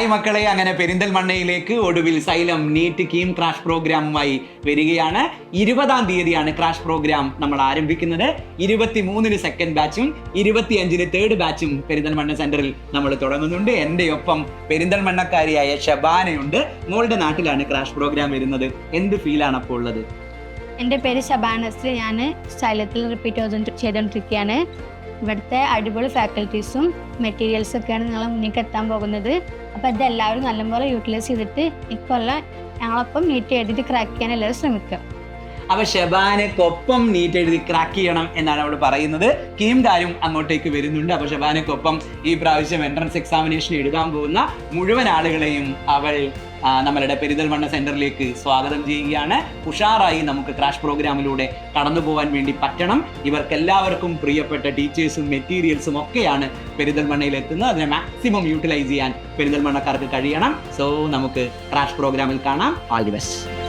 Hi മക്കളെ, അങ്ങനെ പെരിന്തൽമണ്ണയിലേക്ക് ഒടുവിൽ സൈലം നീറ്റ് കീം ക്രാഷ് പ്രോഗ്രാമുമായി വരികയാണ്. 20-ാം തീയതിയാണ് ക്രാഷ് പ്രോഗ്രാം നമ്മൾ ആരംഭിക്കുന്നത്. 23-ന് സെക്കൻഡ് ബാച്ചും 25-ന് തേർഡ് ബാച്ചും പെരിന്തൽമണ്ണ സെന്ററിൽ നമ്മൾ തുടങ്ങുന്നുണ്ട്. എൻ്റെ ഒപ്പം പെരിന്തൽമണ്ണക്കാരിയായ ഷബാനയുണ്ട്. മോളുടെ നാട്ടിലാണ് ക്രാഷ് പ്രോഗ്രാം വരുന്നത്. എന്ത് ഫീലാണ് അപ്പോൾ ഉള്ളത്? എൻ്റെ പേര് ഷബാനസ്. ഞാൻ സൈലത്തിൽ റിപ്പീറ്റ് ചെയ്തുകൊണ്ടിരിക്കുകയാണ്. ഇവിടുത്തെ അടിപൊളി ഫാക്കൽറ്റീസും മെറ്റീരിയൽസും ഒക്കെയാണ് നിങ്ങളെ മുന്നിലേക്ക് എത്താൻ പോകുന്നത്. അപ്പോൾ ഇതെല്ലാവരും നല്ലപോലെ യൂട്ടിലൈസ് ചെയ്തിട്ട് ഇക്കൊല്ലം ഞങ്ങളൊപ്പം നീറ്റ് എഴുതിയിട്ട് ക്രാക്ക് ചെയ്യാൻ എല്ലാവരും ശ്രമിക്കുക. അപ്പൊ ഷബാനക്കൊപ്പം നീറ്റ് എഴുതി ക്രാക്ക് ചെയ്യണം എന്നാണ് അവൾ പറയുന്നത്. കീംകാരും അങ്ങോട്ടേക്ക് വരുന്നുണ്ട്. അപ്പൊ ഷബാനക്കൊപ്പം ഈ പ്രാവശ്യം എൻട്രൻസ് എക്സാമിനേഷൻ എഴുതാൻ പോകുന്ന മുഴുവൻ ആളുകളെയും അവൾ നമ്മളുടെ പെരിന്തൽമണ്ണ സെന്ററിലേക്ക് സ്വാഗതം ചെയ്യുകയാണ്. ഉഷാറായി നമുക്ക് ക്രാഷ് പ്രോഗ്രാമിലൂടെ കടന്നു പോകാൻ വേണ്ടി പറ്റണം. ഇവർക്കെല്ലാവർക്കും പ്രിയപ്പെട്ട ടീച്ചേഴ്സും മെറ്റീരിയൽസും ഒക്കെയാണ് പെരിന്തൽമണ്ണയിൽ എത്തുന്നത്. അതിനെ മാക്സിമം യൂട്ടിലൈസ് ചെയ്യാൻ പെരിന്തൽമണ്ണക്കാർക്ക് കഴിയണം. സോ നമുക്ക് ക്രാഷ് പ്രോഗ്രാമിൽ കാണാം. All the best.